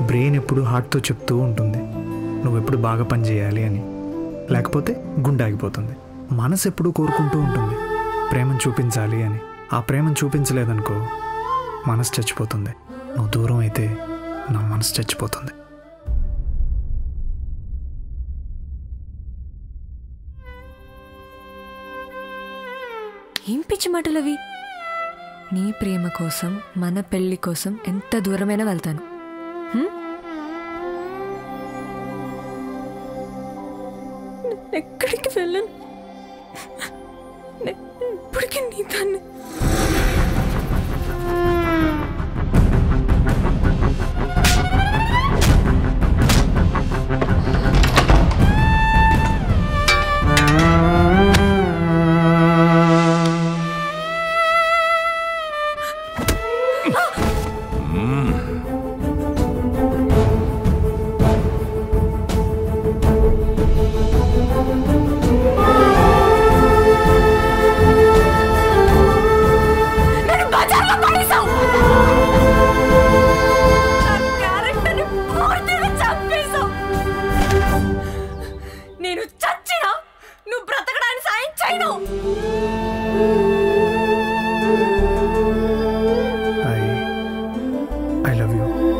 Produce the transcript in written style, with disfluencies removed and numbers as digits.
Brain ఎప్పుడు హార్ట్తో చెప్తూ ఉంటుంది నువ్వెప్పుడు బాగా పని చేయాలి అని, లేకపోతే గుండె ఆగిపోతుంది. మనసు ఎప్పుడూ కోరుకుంటూ ఉంటుంది ప్రేమను చూపించాలి అని. ఆ ప్రేమను చూపించలేదనుకో మనసు చచ్చిపోతుంది. నువ్వు దూరం అయితే నా మనసు చచ్చిపోతుంది. ఏం పిచ్చి మాటలవి? నీ ప్రేమ కోసం, మన పెళ్లి కోసం ఎంత దూరమైనా వెళ్తాను. ఎక్కడికి వెళ్ళను. ఇప్పటికీ నీ దాన్ని I love you.